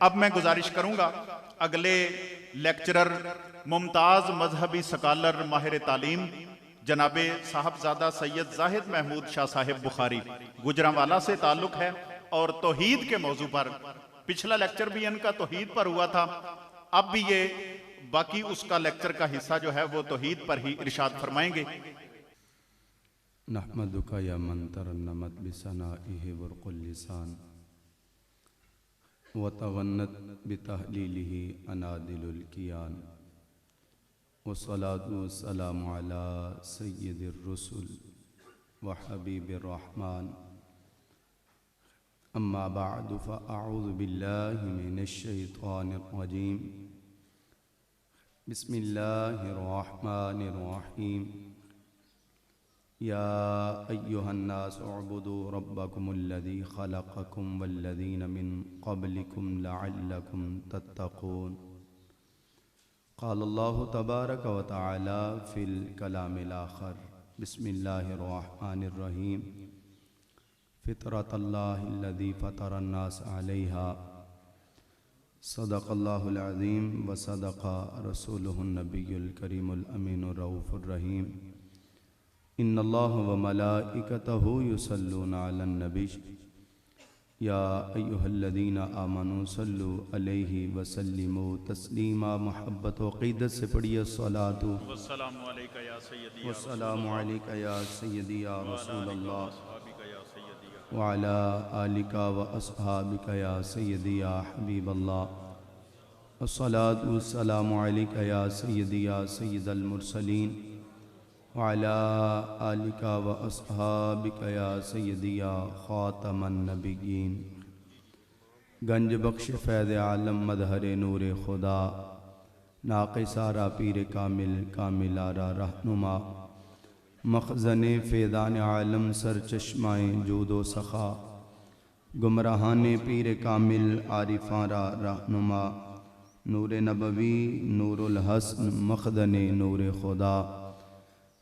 अब मैं गुजारिश करूंगा अगले लेक्चरर मुमताज मजहबी सकालर माहिर तालीम जनाबे साहबजादा सैयद जाहिद महमूद शाह साहिब बुखारी गुजरांवाला से ताल्लुक है और तौहीद के मौजू पर पिछला लेक्चर भी इनका तौहीद पर हुआ था। अब भी ये बाकी उसका लेक्चर का हिस्सा जो है वो तौहीद पर ही इरशाद फरमाएंगे। नहमदुका या मन तरन्नमत बिसनाइहि वरक़ुल लिसान व तगन्नत बितहलीलिहि अनादिलुल कियान वस्सलातु वस्सलामु अला सय्यिदिर रुसुल व हबीबिर रहमान अम्मा बअदु फ़अऊज़ु बिल्लाहि मिनश शैतानिर रजीम बिस्मिल्लाहिर रहमानिर रहीम या अय्युहन्नास उअ्बुदू रब्बकुमुल्लज़ी खलक़कुम वल्लज़ीना मिन क़ब्लिकुम लअल्लकुम तत्तक़ून। क़ालल्लाहु तबारक व तआला फ़िल कलामिल आख़िर बिस्मिल्लाहिर रहमानिर रहीम फ़ितरतल्लाहिल्लज़ी फ़तरन्नास अलैहा सदक़ल्लाहुल अज़ीम व सदक़ रसूलुहुन नबियुल करीमुल अमीनुर रऊफ़ुर रहीम। इन्नल्लाह व मलाइकतहु युसल्लूना अलन नबी या अय्युहल्लज़ीना आमनू सल्लु अलैहि व सल्लिमू तस्लीमा। मोहब्बत व क़ीदत से पढ़िए सलातु वस्सलामु अलैका या सय्यदी वस्सलामु अलैका या सय्यदी या रसूलल्लाह व अला आलिका व अस्हाबिका या सय्यदी या हबीबल्लाह। अस्सलातु वस्सलामु अलैका या सय्यदी या सय्यदल मुरसलीन व अला आलिका व अस्हाबिका या सय्यदी या ख़ातमन नबिय्यीन। गंज बख्श फ़ैज़ आलम मदहर नूर खुदा नाक़िसारा पीर कामिल कामिलारा रहनुमा मखज़ने फ़ैज़ान आलम सर चश्माए जूदो सख़ा गुमराहाने पीर कामिल आरिफारा रहनुमा नूर नबवी नूरुल हसन मखदने नूर खुदा।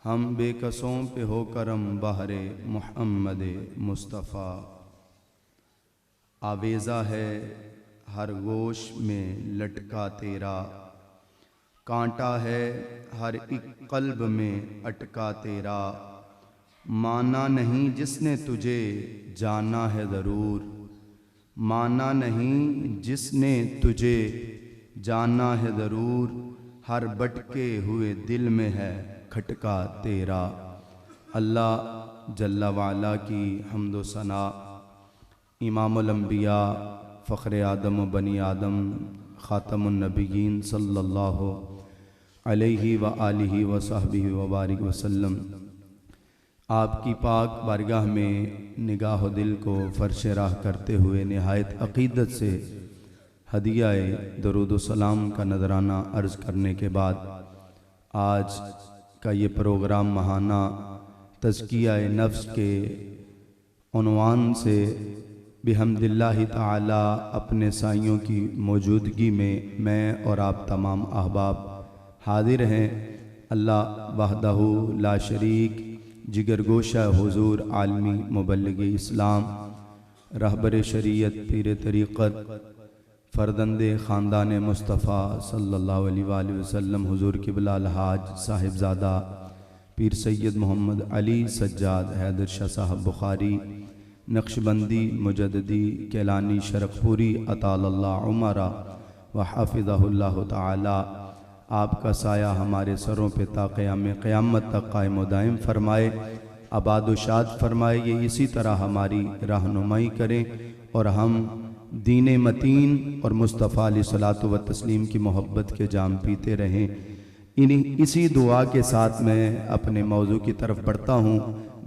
हम बेकसों पे हो करम बहरे मुहम्मद मुस्तफ़ा। आवेज़ा है हर गोश में लटका तेरा, कांटा है हर एक कल्ब में अटका तेरा। माना नहीं जिसने तुझे जाना है ज़रूर, माना नहीं जिसने तुझे जाना है ज़रूर। हर भटके हुए दिल में है खटका तेरा। अल्लाह जल्ला वाला की हम्दो सना। इमामुल अंबिया फ़ख्र आदम व बनी आदम ख़ातमुन नबिय्यीन सल्लल्लाहु अलैहि व आलिहि व सहबिहि व बारिक वसल्लम आपकी पाक बारगाह में निगाह दिल को फ़र्श राह करते हुए नहायत अक़ीदत से हदियाए दरूद व सलाम का नजराना अर्ज़ करने के बाद आज का ये प्रोग्राम महाना तज़किया नफ्स के उन्वान से बिहम्दिल्लाहि ताला अपने साइयों की मौजूदगी में मैं और आप तमाम अहबाब हाजिर हैं। अल्लाह वहदहु ला शरीक जिगरगोशा हुजूर आलमी मुबल्लिग इस्लाम रहबर शरीयत पीर तरीक़त फ़र्जंदे ख़ानदान मुस्तफ़ा सल्लल्लाहु अलैहि वसल्लम हुजूर क़िबला अलहाज साहिबज़ादा पीर सैयद मोहम्मद अली सज्जाद हैदर शाह साहब बुखारी नक्शबंदी मुजद्दिदी कैलानी शरकपुरी अतालल्लाहु उमरा व हफ़िज़हुल्लाहु ताला आपका साया हमारे सरों पे ता क़यामत तक कायम व दायम फरमाए, आबाद व शाद फरमाए। ये इसी तरह हमारी रहनुमाई करें और हम दीन मतीन और मुस्तफ़ा अलैहिस्सलातु व तस्लीम की मोहब्बत के जाम पीते रहें। इसी दुआ के साथ मैं अपने मौजू की तरफ बढ़ता हूँ।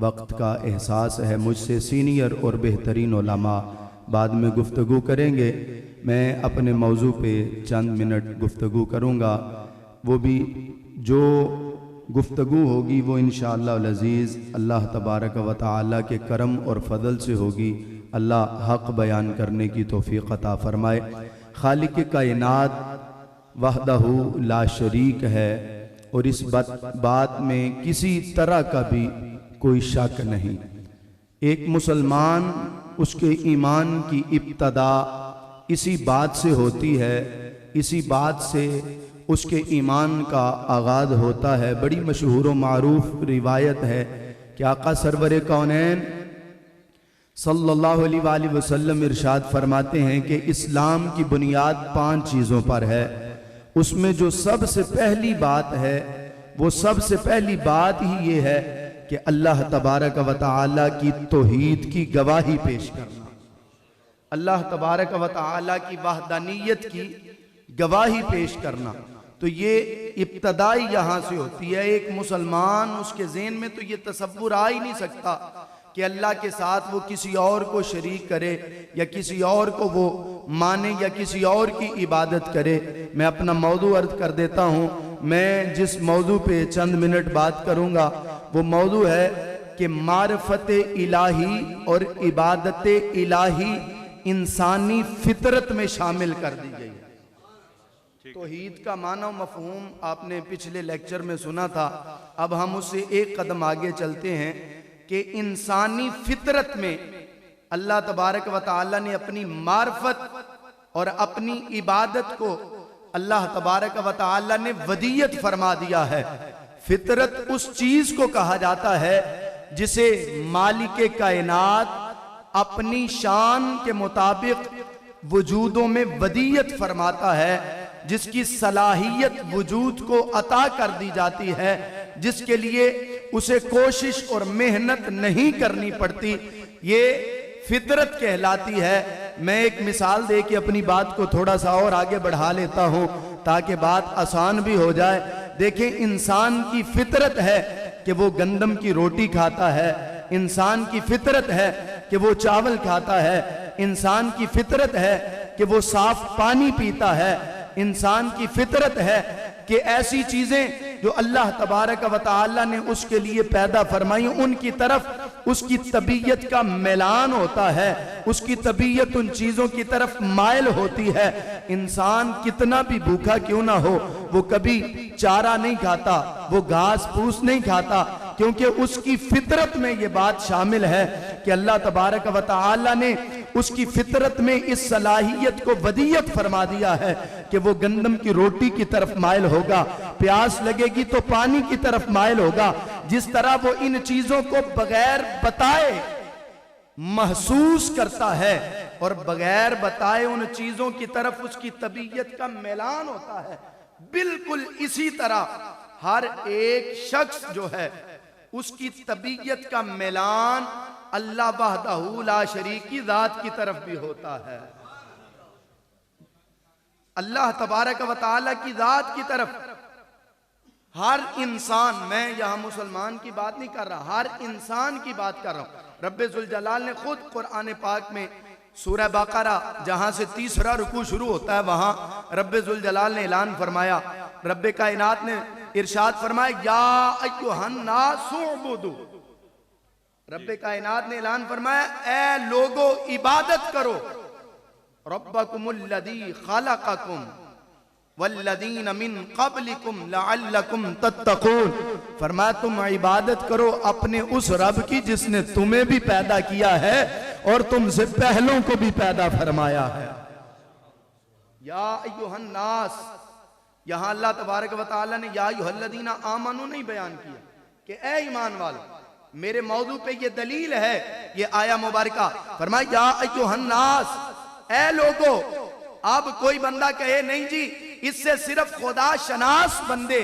वक्त का एहसास है, मुझसे सीनियर और बेहतरीन उलमा बाद में गुफ्तगू करेंगे। मैं अपने मौजू पे चंद मिनट गुफ्तगू करूँगा। वो भी जो गुफ्तगू होगी वो इंशाअल्लाह अज़ीज़ अल्लाह तबारक व तआला के करम और फ़ज़ल से होगी। अल्लाह हक़ बयान करने की तौफ़ीक़ अता फ़रमाए। खालिक़ कायनात वहदहु ला शरीक है और इस बात में किसी तरह का भी कोई शक नहीं। एक मुसलमान उसके ईमान की इब्तदा इसी बात से होती है, इसी बात से उसके ईमान का आगाज़ होता है। बड़ी मशहूर व मारूफ रिवायत है कि आका सरवर कौनैन सल्लल्लाहु अलैहि वसल्लम इरशाद फरमाते हैं कि इस्लाम की बुनियाद 5 चीज़ों पर है। उसमें जो सबसे पहली बात है, वो सबसे पहली बात ही ये है कि अल्लाह तबारक व तआला की तौहीद की गवाही पेश करना, अल्लाह तबारक व तआला की वहदानियत की गवाही पेश करना। तो ये इब्तदाई यहाँ से होती है। एक मुसलमान, उसके ज़हन में तो ये तसव्वुर आ ही नहीं सकता कि अल्लाह के साथ वो किसी और को शरीक करे या किसी और को वो माने या किसी और की इबादत करे। मैं अपना मौजू अर्ज कर देता हूँ। मैं जिस मौजू पे चंद मिनट बात करूँगा वो मौजू है कि मारफत इलाही और इबादत इलाही इंसानी फितरत में शामिल कर दी गई है। तौहीद का माना मफहूम आपने पिछले लेक्चर में सुना था। अब हम उससे एक कदम आगे चलते हैं कि इंसानी फितरत में अल्लाह तबारक व तआला ने अपनी मार्फत और अपनी इबादत को अल्लाह तबारक व तआला ने वदीयत फरमा दिया है। फितरत उस चीज को कहा जाता है जिसे मालिक कायनात अपनी शान के मुताबिक वजूदों में वदीयत फरमाता है, जिसकी सलाहियत वजूद को अता कर दी जाती है, जिसके लिए उसे कोशिश और मेहनत नहीं करनी पड़ती। ये फितरत कहलाती है। मैं एक मिसाल दे के अपनी बात को थोड़ा सा और आगे बढ़ा लेता हूं ताकि बात आसान भी हो जाए। देखें, इंसान की फितरत है कि वो गंदम की रोटी खाता है, इंसान की फितरत है कि वो चावल खाता है, इंसान की फितरत है कि वो साफ पानी पीता है, इंसान की फितरत है कि ऐसी चीजें जो अल्लाह तबारक व तआला ने उसके लिए पैदा फरमाई उनकी तरफ उसकी तबीयत का मैलान होता है, उसकी तबीयत उन चीजों की तरफ मायल होती है। इंसान कितना भी भूखा क्यों ना हो, वो कभी चारा नहीं खाता, वो घास फूस नहीं खाता, क्योंकि उसकी फितरत में ये बात शामिल है कि अल्लाह तबारक व तआला ने उसकी फितरत में इस सलाहियत को वदीयत फरमा दिया है कि वो गंदम की रोटी की तरफ मायल होगा, प्यास लगेगी तो पानी की तरफ मायल होगा। जिस तरह वो इन चीजों को बगैर बताए महसूस करता है और बगैर बताए उन चीजों की तरफ उसकी तबीयत का मैलान होता है, बिल्कुल इसी तरह हर एक शख्स जो है उसकी तबीयत का मैलान अल्लाह वहदहू ला शरीक की जात की तरफ भी होता है, अल्लाह तबारक व तआला की जात की तरफ। हर इंसान, मैं यहां मुसलमान की बात नहीं कर रहा, हर इंसान की बात कर रहा हूं। रब्बे जुल जलाल ने खुद कुरान पाक में सूरह बकरा जहां से तीसरा रुकू शुरू होता है वहां रब्बे जुल जलाल ने ऐलान फरमाया, रब्बे कायनात ने इरशाद फरमाया, या अय्युहन नास उबुदू, रब्बे कायनात ने ऐलान फरमाया, ए लोगो इबादत करो, रब्बकुमुल्लज़ी खलक़कुम वल्लज़ीना मिन क़ब्लिकुम लअल्लकुम तत्तक़ून। फरमाया तुम इबादत करो अपने उस रब की जिसने तुम्हें भी पैदा किया है और तुमसे पहलों को भी पैदा फरमाया है। या अय्युहन नास, यहां अल्लाह तबारक व तआला ने या अय्युहल्लज़ीना आमनू नहीं बयान किया कि ए ईमान वालों, मेरे मौजू पे ये दलील है, ये आया मुबारका। फरमाया या अय्युहन नास, ए लोगो। अब कोई बंदा कहे नहीं जी इससे सिर्फ खुदा शनास बंदे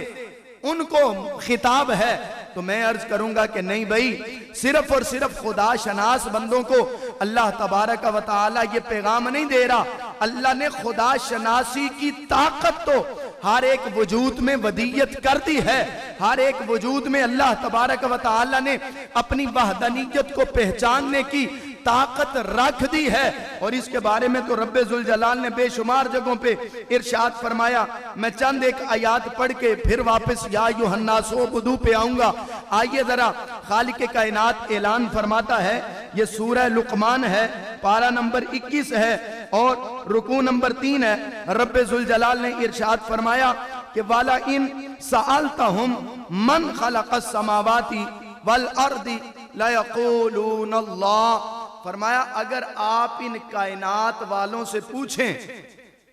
उनको खिताब है, तो मैं अर्ज करूंगा कि नहीं भाई, सिर्फ और सिर्फ खुदा शनास बंदों को अल्लाह तबारक व तआला ये पैगाम नहीं दे रहा। अल्लाह ने खुदा शनासी की ताकत तो हर एक वजूद में वदीयत कर दी है, हर एक वजूद में अल्लाह तबारक व तआला ने अपनी वहदानियत को पहचानने की ताकत रख दी है। और इसके बारे में तो रब्बे जुल जलाल ने बेशुमार जगहों पे इरशाद फरमाया। मैं चंद एक आयात पढ़ के फिर वापस या अय्युहन्नास उबुदू पे आऊंगा। आइए जरा, खालिक कायनात ऐलान फरमाता है, ये सूरह लुकमान है, पारा नंबर 21 है और रुकू नंबर 3 है। रब्बे जुल जलाल ने इरशाद फरमाया कि वाला इन सअलतहुम मन खलक़स समावाति वल अर्दी लयक़ूलून अल्लाह। फरमाया अगर आप इन कायनात वालों से पूछें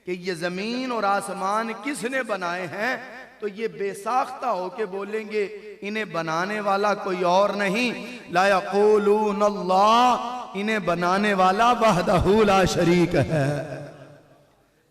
कि ये जमीन और आसमान किसने बनाए हैं, तो ये बेसाख्ता होके बोलेंगे इन्हें बनाने वाला कोई और नहीं, ला यक़ूलून अल्लाह, इन्हें बनाने वाला वहदहू ला शरीक है,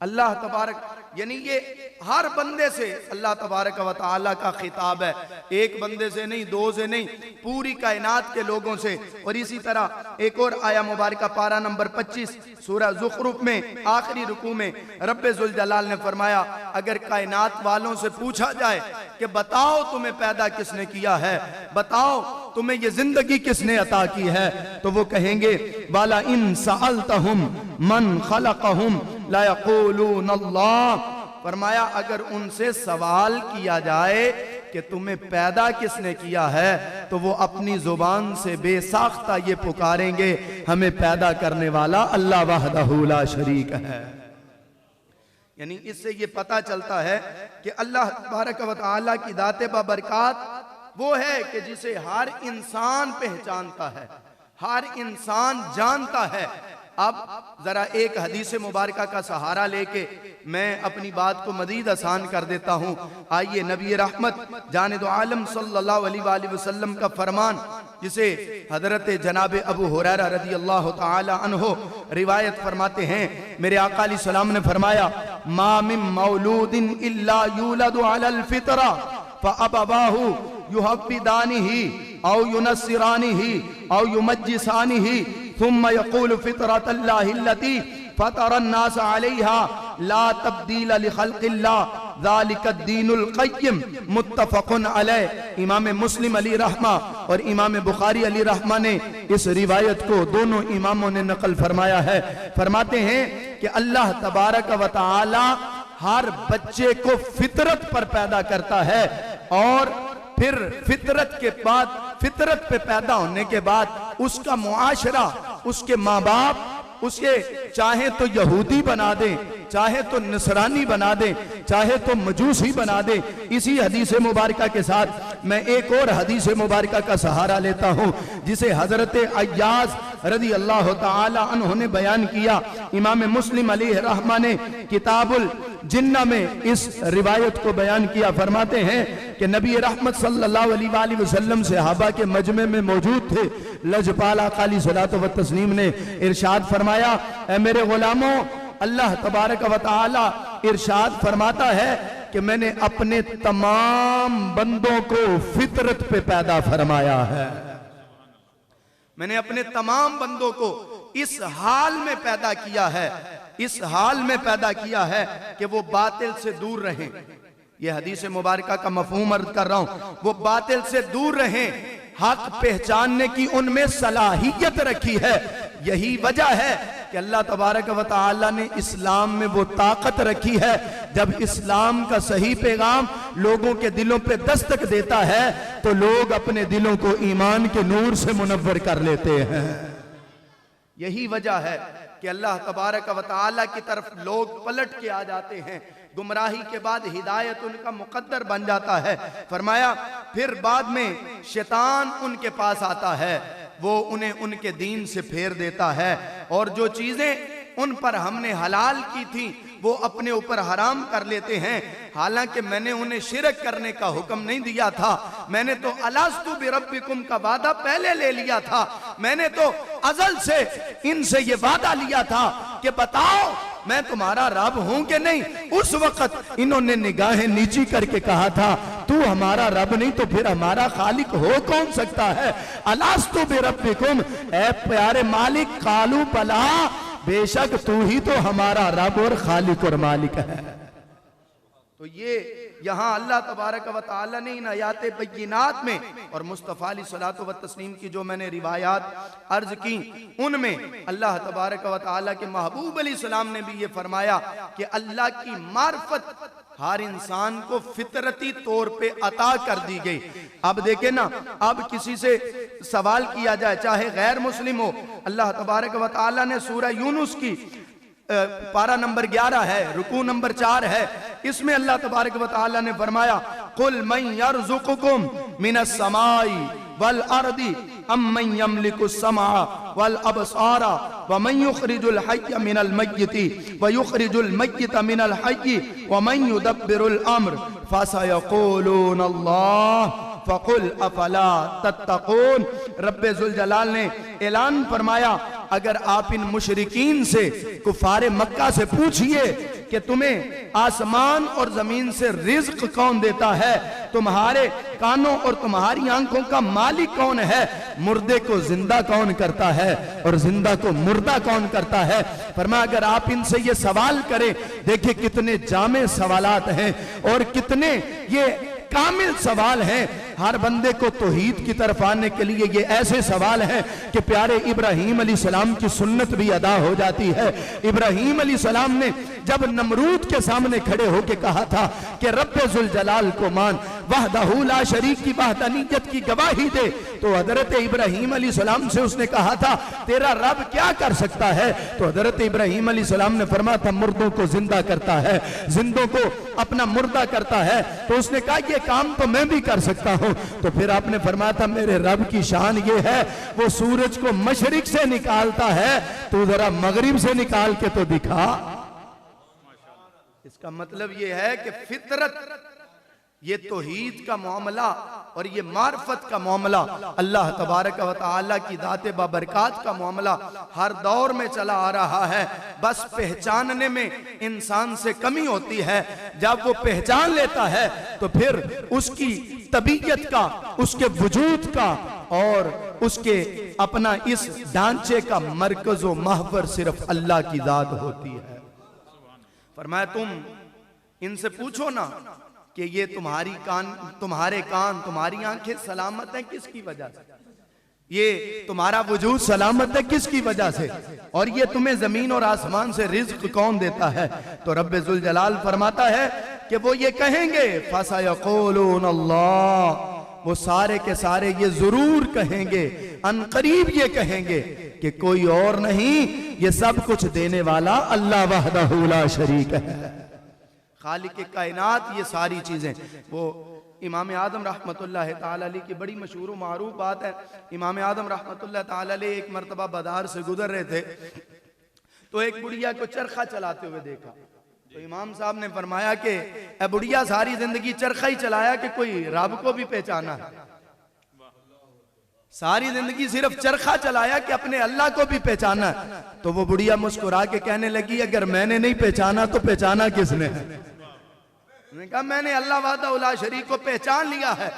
अल्लाह तबारक। यानी ये हर बंदे से अल्लाह तबारक व तआला का खिताब है, एक बंदे से नहीं, दो से नहीं, पूरी कायनात के लोगों से। और इसी तरह एक और आया मुबारका पारा नंबर 25 सूरह ज़ुख़रुफ़ में आखिरी रुकू में रब्बे ज़ुल जलाल ने फरमाया अगर कायनात वालों से पूछा जाए कि बताओ तुम्हें पैदा किसने किया है, बताओ तुम्हें ये जिंदगी किसने अता की है, तो वो कहेंगे वाला इन सअल्तहुम मन खलक़हुम ला यक़ूलून अल्लाह। फरमाया अगर उनसे सवाल किया जाए कि तुम्हें पैदा किसने किया है, तो वो अपनी जुबान से बेसाख्ता ये पुकारेंगे हमें पैदा करने वाला अल्लाह वहदहू ला शरीक है। यानी इससे ये पता चलता है कि अल्लाह तबारक व तआला की दाते बाबरकात वो है कि जिसे हर इंसान पहचानता है, हर इंसान जानता है। अब जरा एक हदीस मुबारका का सहारा लेके मैं अपनी बात को मजीद आसान कर देता हूँ। आइए नबी रहमत जाने दो आलम सल्लल्लाहु अलैहि वसल्लम का फरमान, जिसे हजरत जनाब अबू हुरैरा रज़ी अल्लाह तआला अन्हु रिवायत फरमाते हैं, मेरे आका अलैहि सलाम ने फरमाया मा मिन मौलूदिन इल्ला यूलदु अलल फितरा फअबवाहु युहव्विदानिही औ युनस्सिरानिही औ युमज्जिसानिही थुम्मा यक़ूलु फितरतल्लाहिल्लती फतरन्नास अलैहा ला तब्दील लिखल्क़िल्लाह ज़ालिकद्दीनुल क़य्यिम मुत्तफ़क़ुन अलैह। इमाम मुस्लिम अली रहमा और इमाम बुखारी अली रहमा ने इस रिवायत को दोनों इमामों ने नकल फरमाया है। फरमाते हैं कि अल्लाह तबारक व तआला हर बच्चे को फितरत पर पैदा करता है और फिर फितरत के बाद, फितरत पे पैदा होने के बाद उसका मुआशरा, उसके माँ बाप उसे चाहे तो यहूदी बना दे, चाहे तो नसरानी बना दे, चाहे तो मजूसी बना दे। इसी हदीस मुबारका के साथ मैं एक और हदीस मुबारका का सहारा लेता हूँ, जिसे हजरत अय्याज रज़ी अल्लाह तआला अन्हु ने बयान किया। इमाम मुस्लिम अलैहि रहमा ने किताबुल जिन्ना में इस रिवायत को बयान किया। फरमाते हैं कि नबी रहमत सल्लल्लाहु अलैहि वसल्लम सहाबा के मजमे में मौजूद थे। लजपाला काली सलातो व तस्लीम ने इरशाद फरमाया, ऐ मेरे गुलामों, अल्लाह तबारक व तआला इरशाद फरमाता है कि मैंने अपने तमाम बंदों को फितरत पे पैदा फरमाया है। मैंने अपने तमाम बंदों को इस हाल में पैदा किया है, इस हाल में पैदा किया है कि वो बातिल से दूर रहें। ये हदीस मुबारका का मफहूम अर्ज कर रहा हूं, वो बातिल से दूर रहें, हक पहचानने की उनमें सलाहियत रखी है। यही वजह है कि अल्लाह तबारक व तआला ने इस्लाम में वो ताकत रखी है, जब इस्लाम का सही पैगाम लोगों के दिलों पे दस्तक देता है तो लोग अपने दिलों को ईमान के नूर से मुनव्वर कर लेते हैं। यही वजह है कि अल्लाह तबारक व तआला की तरफ लोग पलट के आ जाते हैं, गुमराही के बाद हिदायत उनका मुकद्दर बन जाता है। फरमाया फिर बाद में शैतान उनके पास आता है, वो उन्हें उनके दीन से फेर देता है और जो चीजें उन पर हमने हलाल की थी वो अपने ऊपर हराम कर लेते हैं। हालांकि मैंने उन्हें शिरक करने का हुक्म नहीं दिया था, मैंने तो अलस्तु बिरब्बिकुम का वादा पहले ले लिया था, मैंने तो अजल से इनसे ये वादा लिया था कि बताओ मैं तुम्हारा रब हूं कि नहीं। उस वक्त इन्होंने निगाहें नीची करके कहा था तू हमारा रब नहीं तो फिर हमारा खालिक हो कौन सकता है। अलस्तु बिरब्बिकुम, ऐ प्यारे मालिक, कालू बला, बेशक तू ही तो हमारा रब और खालिक और मालिक है। तो ये यहाँ अल्लाह तबारक व तआला ने इन आयात बय्यिनात में और मुस्तफ़ा अलैहिस्सलातु व तस्लीम की जो मैंने रिवायात अर्ज की उनमें अल्लाह तबारक व तआला के महबूब अलैहिस्सलाम ने भी ये फरमाया कि अल्लाह की मार्फत हर इंसान को फितरती तौर पे अता कर दी गई। अब देखे ना, अब किसी से सवाल किया जाए चाहे गैर मुस्लिम हो, अल्लाह तबारक व तआला ने सूरह यूनुस की पारा नंबर 11 है, रुकू नंबर 4 है, इसमें अल्लाह तबारक व तआला ने फरमाया कुल मन यरज़ुकुकुम मिनस समाई वल अर्दी अम्मन यमलिकु समा वल अबसारा व मन युखरिजुल हय्य मिनल मय्यिति व युखरिजुल मय्यिता मिनल हय्यि व मन युदब्बिरुल अम्र फसयक़ूलून अल्लाह फ़क़ुल अफ़ला तत्तक़ून। रब्बे ज़ुल जलाल ने ऐलान फरमाया, अगर आप इन मुशरिकीन से, कुफ़ारे मक्का से पूछिए कि तुम्हें आसमान और जमीन से रिज़्क़ कौन देता है, तुम्हारे कानों और तुम्हारी आंखों का मालिक कौन है, मुर्दे को जिंदा कौन करता है और जिंदा को मुर्दा कौन करता है। फरमाया अगर आप इनसे ये सवाल करें, देखिए कितने जामे सवालात हैं और कितने ये कामिल सवाल हैं। हर बंदे को तौहीद की तरफ आने के लिए ये ऐसे सवाल हैं कि प्यारे इब्राहीम अलैहिस्सलाम की सुन्नत भी अदा हो जाती है। इब्राहीम अलैहिस्सलाम ने जब नमरूद के सामने खड़े होकर कहा था कि रब्बे ज़ुल जलाल को मान, वहदहू ला शरीक की वहदानियत की गवाही दे, तो हजरत इब्राहीम अलैहिस्सलाम से उसने कहा था तेरा रब क्या कर सकता है, तो हजरत इब्राहीम अलैहिस्सलाम ने फरमाया था मुर्दों को जिंदा करता है, जिंदों को अपना मुर्दा करता है। तो उसने कहा ये काम तो मैं भी कर सकता हूं। तो फिर आपने फरमाया था मेरे रब की शान ये है, वो सूरज को मशरिक से निकालता है, तो जरा मगरिब से निकाल के तो दिखा। इसका मतलब ये है कि फितरत, ये तौहीद का मामला और ये मार्फत का मामला, अल्लाह तबारक व तआला की दाते बाबरकात का मामला हर दौर में चला आ रहा है। बस पहचानने में इंसान से कमी होती है। जब वो पहचान लेता है तो फिर उसकी तबीयत का, उसके वजूद का और उसके अपना इस ढांचे का मरकज़ व महवर सिर्फ अल्लाह की जात होती है। फरमाया तुम इनसे पूछो ना कि ये तुम्हारे कान तुम्हारी आंखें सलामत हैं किसकी वजह से, ये तुम्हारा वजूद सलामत है किसकी वजह से, और ये तुम्हें जमीन और आसमान से रिज्क कौन देता है। तो रब्बे ज़ुल जलाल फरमाता है कि वो ये कहेंगे फसयक़ूलून अल्लाह, वो सारे के सारे ये जरूर कहेंगे, अनकरीब ये कहेंगे कि कोई और नहीं, ये सब कुछ देने वाला अल्लाह वहदहू ला शरीक है, खालिक कायनात। ये सारी चीजें, वो इमाम आदम रहमतुल्लाह ताला अलैह की बड़ी मशहूर व मारूफ बात है। इमाम आदम रहमतुल्लाह ताला अलैह एक मरतबा बाजार से गुजर रहे थे, तो एक बुढ़िया को चरखा चलाते हुए देखा। तो इमाम साहब ने फरमाया कि ए बुढ़िया, सारी जिंदगी चरखा ही चलाया कि कोई रब को भी पहचाना है? सारी जिंदगी सिर्फ चरखा चलाया कि अपने अल्लाह को भी पहचाना? तो वो बुढ़िया मुस्कुरा के कहने लगी अगर मैंने नहीं पहचाना तो पहचाना किसने है? उन्होंने कहा मैंने अल्लाह वहदहू ला शरीक को पहचान लिया है।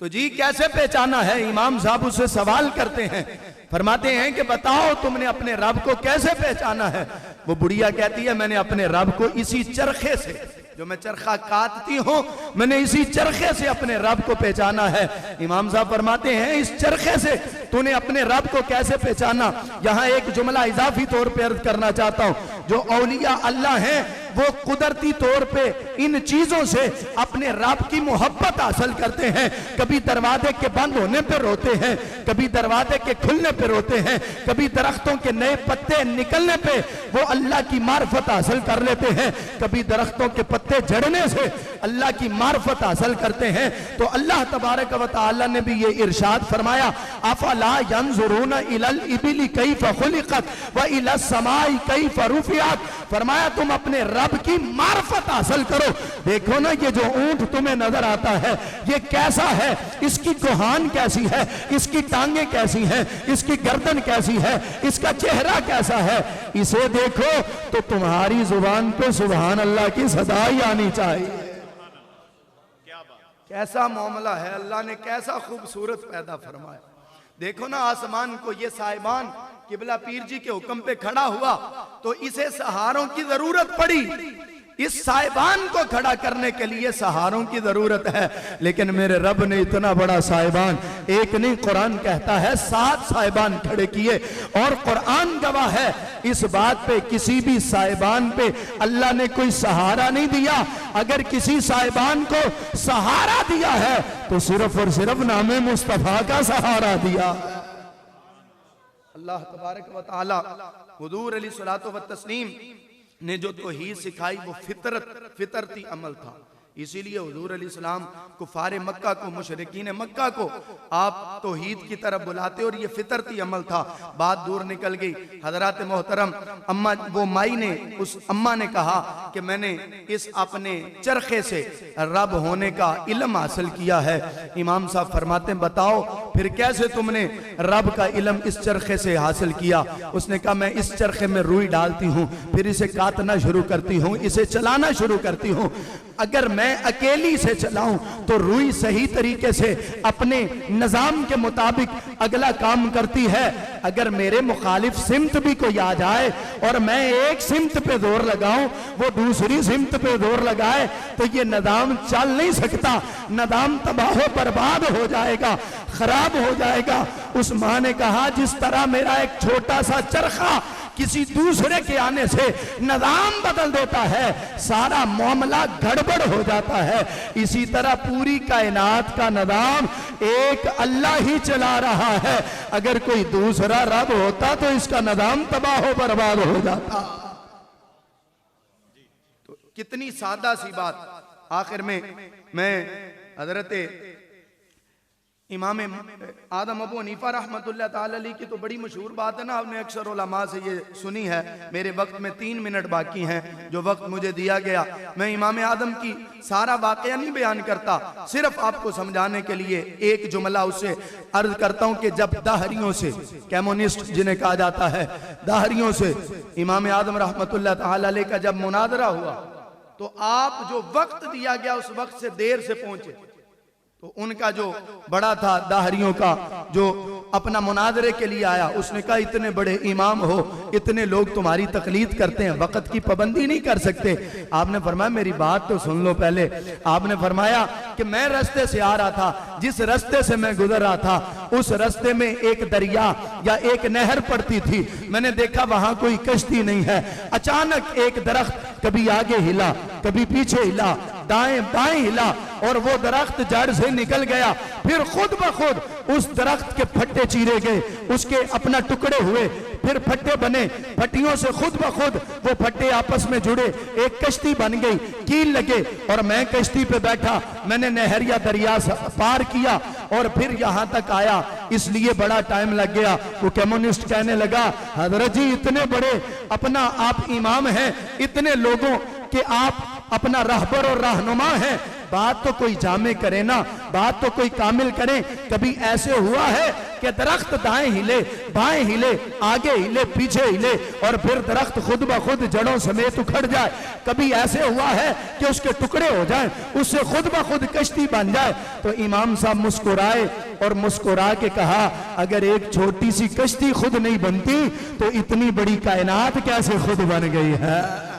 तो जी कैसे पहचाना है? इमाम साहब उससे सवाल करते हैं, फरमाते हैं कि बताओ तुमने अपने रब को कैसे पहचाना है? वो बुढ़िया कहती है मैंने अपने रब को इसी चरखे से, जो मैं चरखा काटती हूँ, मैंने इसी चरखे से अपने रब को पहचाना है। इमाम साहब फरमाते हैं इस चरखे से तूने अपने रब को कैसे पहचाना? यहाँ एक जुमला इजाफी तौर पे अर्ज करना चाहता हूँ, जो औलिया अल्लाह हैं वो कुदरती तौर पे इन चीजों से अपने रब की मोहब्बत हासिल करते हैं। कभी दरवाजे के बंद होने पे रोते हैं, कभी दरवाजे के खुलने पे रोते हैं, कभी दरख्तों के नए पत्ते निकलने पे वो अल्लाह की मार्फत हासिल कर लेते हैं, कभी दरख्तों के पत्ते झड़ने से अल्लाह की मार्फत हासिल करते हैं। तो अल्लाह तबारक व तआला ने भी ये इरशाद फरमाया अफला यंजुरून इलल इबिली कैफ खुलिकत व इलस समाई कैफ रुफियत। फरमाया तुम अपने रब की मार्फत हासिल करो। देखो ना ये जो ऊंट तुम्हें नजर आता है ये कैसा है, इसकी कोहान कैसी है, इसकी टांगे कैसी हैं, इसकी गर्दन कैसी है, इसका चेहरा कैसा है, इसे देखो तो तुम्हारी जुबान पे सुभान अल्लाह की सदा ही आनी चाहिए। कैसा मामला है, अल्लाह ने कैसा खूबसूरत पैदा फरमाया। देखो ना आसमान को, ये साहिबान किबला पीर जी के हुक्म पे खड़ा हुआ तो इसे सहारों की जरूरत पड़ी। इस साहिबान को खड़ा करने के लिए सहारों की जरूरत है, लेकिन मेरे रब ने इतना बड़ा साहिबान, एक नहीं कुरान कहता है 7 साहिबान खड़े किए, और कुरान गवाह है इस बात पे किसी भी साहिबान पे अल्लाह ने कोई सहारा नहीं दिया। अगर किसी साहिबान को सहारा दिया है तो सिर्फ और सिर्फ नामे मुस्तफा का सहारा दिया। अल्लाह तबारक व तआला हुजूर अलैहिस्सलातु व तस्लीम ने जो तौहीद सिखाई वो फितरती अमल था। इसीलिए हुजूर अलैहिस्सलाम कुफारे मक्का को, मुशरिकीन मक्का को आप तौहीद की तरफ बुलाते, और ये फितरती अमल था। बात दूर निकल गई। हजरत मोहतरम अम्मा, वो माई ने, उस अम्मा ने कहा कि मैंने इस अपने चरखे से रब होने का इल्म हासिल किया है। इमाम साहब फरमाते हैं, बताओ फिर कैसे तुमने रब का इल्म इस चरखे से हासिल किया? उसने कहा, मैं इस चरखे में रुई डालती हूँ, फिर इसे काटना शुरू करती हूँ, इसे चलाना शुरू करती हूँ। अगर मैं अकेली से चलाऊं तो रुई सही तरीके से अपने निजाम के मुताबिक अगला काम करती है। अगर मेरे मुखालिफ सिमत भी कोई आ जाए और मैं एक सिमत पे जोर लगाऊं, वो दूसरी सिमत पे जोर लगाए, तो ये निजाम चल नहीं सकता। निजाम तबाह बर्बाद हो जाएगा, खराब हो जाएगा। उस माँ ने कहा, जिस तरह मेरा एक छोटा सा चरखा किसी दूसरे के आने से निजाम बदल देता है, सारा मामला गड़बड़ हो जाता है, इसी तरह पूरी कायनात का निजाम एक अल्लाह ही चला रहा है। अगर कोई दूसरा रब होता तो इसका निजाम तबाह बर्बाद हो जाता। तो कितनी सादा सी बात। आखिर में मैं हजरत इमाम आदम अबू हनीफा रहमतुल्लाह ताला अलैह की तो बड़ी मशहूर बात है ना, आपने अक्सर उलमा से ये सुनी है। मेरे वक्त में 3 मिनट बाकी हैं, जो वक्त मुझे दिया गया। मैं इमाम आदम की सारा वाकया नहीं बयान करता, सिर्फ आपको समझाने के लिए एक जुमला उससे अर्ज करता हूं कि जब दाहरियों से, कम्युनिस्ट जिन्हें कहा जाता है, दाहरियों से इमाम आदम रहमतुल्लाह ताला अलैह का जब मुनादरा हुआ, तो आप जो वक्त दिया गया उस वक्त से देर से पहुंचे। तो उनका जो बड़ा था दाहरियों का, जो अपना मुनाजरे के लिए आया, उसने कहा, इतने बड़े इमाम हो, इतने लोग तुम्हारी तकलीद करते हैं, वक्त की पाबंदी नहीं कर सकते। आपने फरमाया, मेरी बात तो सुन लो पहले। आपने फरमाया कि मैं रास्ते से आ रहा था, जिस रास्ते से मैं गुजर रहा था उस रास्ते में एक दरिया या एक नहर पड़ती थी। मैंने देखा वहां कोई कश्ती नहीं है। अचानक एक दरख्त कभी आगे हिला, कभी पीछे हिला, दाएं बाएं हिला, और वो दरख्त जड़ से निकल गया। फिर खुद ब खुद उस दरख्त के फट्टे चीरे गए, उसके अपना टुकड़े हुए, फिर फट्टे बने, फट्टियों से खुद ब खुद वो फट्टे आपस में जुड़े, एक कश्ती बन गई, कील लगे, और मैं कश्ती पे बैठा। मैंने नहर या दरिया पार किया और फिर यहां तक आया, इसलिए बड़ा टाइम लग गया। वो कम्युनिस्ट कहने लगा, हजरत जी इतने बड़े अपना आप इमाम हैं, इतने लोगों के आप अपना रहबर और रहनुमा है, बात तो कोई जामे करे ना, बात तो कोई कामिल करे। कभी ऐसे हुआ है कि दरख्त दाएं हिले, बाएं हिले, आगे हिले, पीछे हिले, और फिर दरख्त खुद ब खुद जड़ों समेत उखड़ जाए? कभी ऐसे हुआ है कि उसके टुकड़े हो जाएं, उससे खुद ब खुद कश्ती बन जाए? तो इमाम साहब मुस्कुराए और मुस्कुरा के कहा, अगर एक छोटी सी कश्ती खुद नहीं बनती तो इतनी बड़ी कायनात कैसे खुद बन गई है?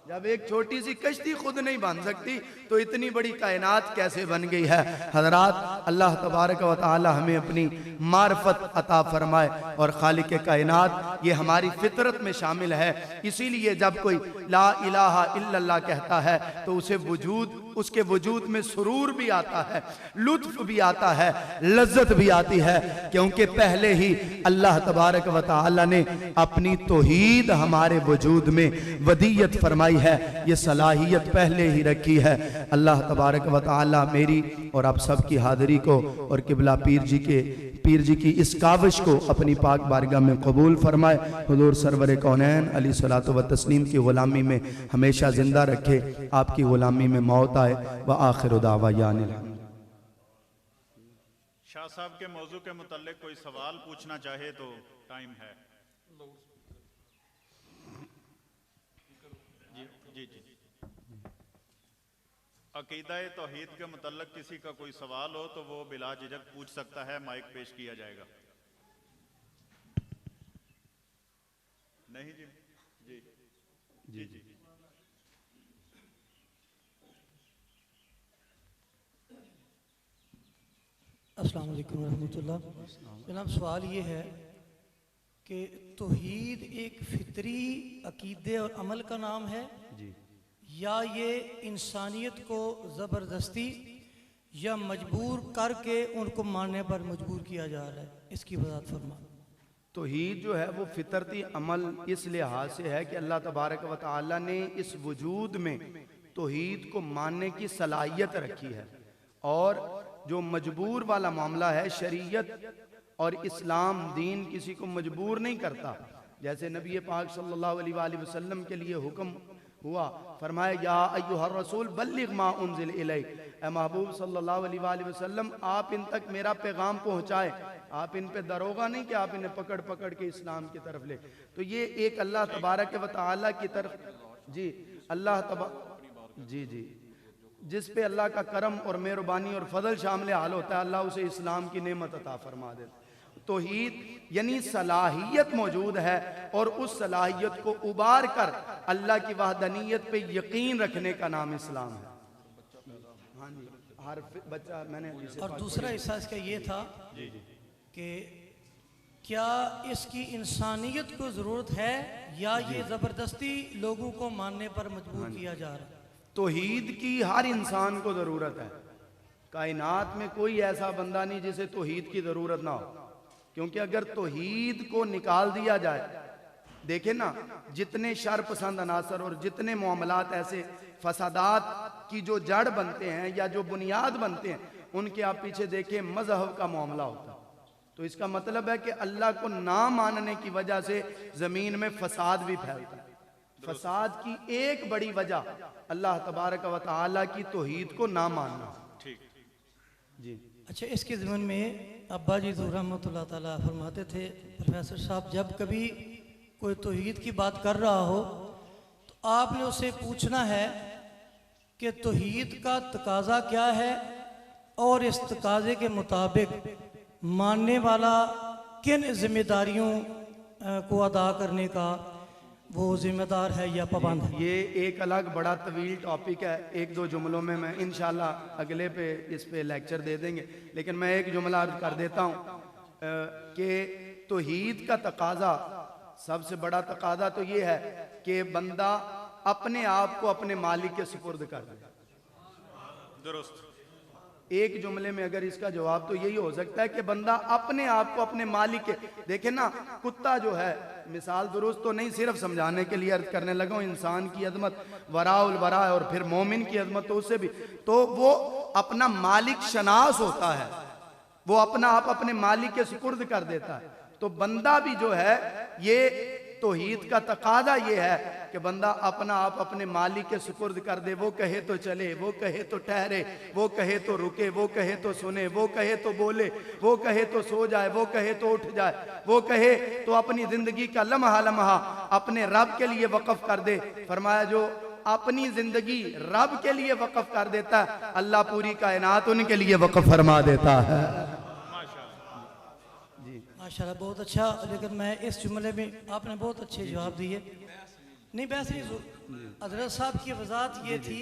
जब एक छोटी सी कश्ती खुद नहीं बन सकती तो इतनी बड़ी कायनात कैसे बन गई है? हजरात, अल्लाह तबारक व तआला हमें अपनी मार्फत अता फरमाए, और खालिक कायनात ये हमारी फितरत में शामिल है। इसीलिए जब कोई ला इलाहा इल्लल्लाह कहता है तो उसे वजूद, उसके वजूद में सुरूर भी आता है, लुत्फ भी आता है, लज्जत भी आती है, क्योंकि पहले ही अल्लाह तबारक व तआला ने अपनी तौहीद हमारे वजूद में वदीयत फरमाई है, ये सलाहियत पहले ही रखी है। अल्लाह तबारक व तआला मेरी और आप सब की हाजिरी को और किबला पीर जी की इस काविश को अपनी पाक बारगाह में कबूल फरमाए। हुजूर सरवर कौनैन अलैहिस्सलातु व तस्लीम की गुलामी में हमेशा जिंदा रखे, आपकी गुलामी में मौत आए। व आखिर दावायानिल शाह साहब के मौजू के मुताल्लिक कोई सवाल पूछना चाहे तो टाइम है। जी जी, अकीदा तौहीद के मुताल्लिक किसी का कोई सवाल हो तो वो बिला झिझक पूछ सकता है, माइक पेश किया जाएगा। नहीं जी जी जी जी, अस्सलाम वालेकुम रहमतुल्लाह। जनाब, सवाल ये है कि तौहीद एक फितरी अकीदे और अमल का नाम है जी, या ये इंसानियत को ज़बरदस्ती या मजबूर करके उनको मानने पर मजबूर किया जा रहा है? इसकी वजाहत फरमा। तौहीद जो है वो फितरती अमल इस लिहाज से है कि अल्लाह तबारक व तआला ने इस वजूद में तौहीद को मानने की सलाहियत रखी है। और जो मजबूर वाला मामला है, शरीयत और इस्लाम दीन किसी को मजबूर नहीं करता। जैसे नबी पाक सल्लल्लाहु अलैहि वसल्लम के लिए हुक्म हुआ, फरमाया या अय्युहर रसूल बल्लिग मा उन्जिल इलैक, ए महबूब सल्लल्लाहु अलैहि वसल्लम आप इन तक मेरा पैगाम पहुंचाए। आप इन पे दरोगा नहीं कि आप इन्हें पकड़ पकड़ के इस्लाम की तरफ ले। तो ये एक अल्लाह तबारक व तआला की तरफ, जी अल्लाह जी जी जिस पे अल्लाह का करम और मेहरबानी और फजल शामिल हाल होता है, अल्लाह उसे इस्लाम की नेमत अता फरमा देता। तौहीद यानी सलाहियत मौजूद है और उस सलाहियत को उबार कर अल्लाह की वहदानियत पे यकीन रखने का नाम इस्लाम है। हाँ जी, हर बच्चा मैंने और दूसरा हिस्सा इसका ये था कि क्या इसकी इंसानियत को ज़रूरत है या ये ज़बरदस्ती लोगों को मानने पर मजबूर किया जा रहा है? तौहीद की हर इंसान को ज़रूरत है। कायनात में कोई ऐसा बंदा नहीं जिसे तौहीद की ज़रूरत ना हो, क्योंकि अगर तौहीद को निकाल दिया जाए, देखे ना जितने शर पसंद अनासर और जितने मामलात ऐसे फसादात की जो जड़ बनते हैं या जो बुनियाद बनते हैं, उनके आप पीछे देखें मजहब का मामला होता है। तो इसका मतलब है कि अल्लाह को ना मानने की वजह से जमीन में फसाद भी फैलता है। फसाद की एक बड़ी वजह अल्लाह तबारक व तआला की तौहीद को ना मानना। ठीक जी अच्छा, इसके ज़मीन में अब्बा जी रहमतुल्लाह ताला फरमाते थे, प्रोफेसर साहब जब कभी कोई तौहीद की बात कर रहा हो तो आपने उससे पूछना है कि तौहीद का तकाजा क्या है और इस तकाजे के मुताबिक मानने वाला किन जिम्मेदारियों को अदा करने का वो जिम्मेदार है या पाबंद है। ये एक अलग बड़ा तवील टॉपिक है, एक दो जुमलों में मैं इंशाल्लाह अगले पे इस पे लेक्चर दे देंगे, लेकिन मैं एक जुमला अर्ज कर देता हूँ कि तौहीद का तकाजा, सबसे बड़ा तकाजा तो ये है कि बंदा अपने आप को अपने मालिक के सुपुर्द कर दे। दुरुस्त। एक जुमले में अगर इसका जवाब तो यही हो सकता है कि बंदा अपने आप को अपने मालिक के, देखे ना कुत्ता जो है, मिसाल दुरुस्त तो नहीं, सिर्फ समझाने के लिए अर्ज करने लगा हूं, इंसान की अजमत वराउल वरा है और फिर मोमिन की अजमत तो उससे भी, तो वो अपना मालिक शनास होता है, वो अपना आप अपने मालिक के सुपुर्द कर देता है। तो बंदा भी जो है, ये तौहीद का तकादा ये है कि बंदा अपना आप अपने मालिक के सुपुर्द कर दे। वो कहे तो चले, वो कहे तो ठहरे, वो कहे तो रुके, वो कहे तो सुने, वो कहे तो बोले, वो कहे तो सो जाए, वो कहे तो उठ जाए, वो कहे तो अपनी जिंदगी का लम्हा लम्हा अपने रब के लिए वक्फ कर दे। फरमाया जो अपनी जिंदगी रब के लिए वक्फ कर देता है, अल्लाह पूरी कायनात उनके लिए वक्फ फरमा देता है। माशाल्लाह, बहुत अच्छा। लेकिन मैं इस जुमले में आपने बहुत अच्छे जवाब दिए। नहीं वैसे हजरत साहब की वजाहत ये थी,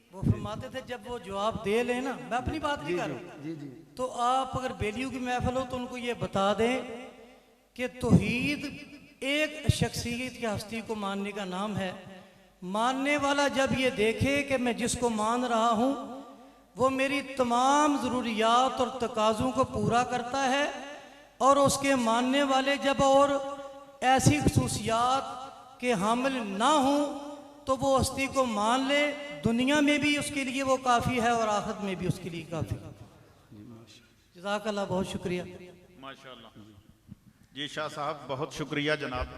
वो फरमाते थे जब वो जवाब दे लें ना, मैं अपनी बात नहीं कर रहा, तो आप अगर बेलियों की महफिल हो तो उनको ये बता दें कि तौहीद एक शख्सियत की हस्ती को मानने का नाम है। मानने वाला जब ये देखे कि मैं जिसको मान रहा हूँ वो मेरी तमाम ज़रूरियात और तकाज़ों को पूरा करता है, और उसके मानने वाले जब और ऐसी खसूसियात के हामिल ना हों तो वो हस्ती को मान ले, दुनिया में भी उसके लिए वो काफ़ी है और आखिरत में भी उसके लिए काफ़ी। जज़ाकल्लाह, बहुत शुक्रिया। माशाल्लाह जी शाह साहब, बहुत शुक्रिया जनाब।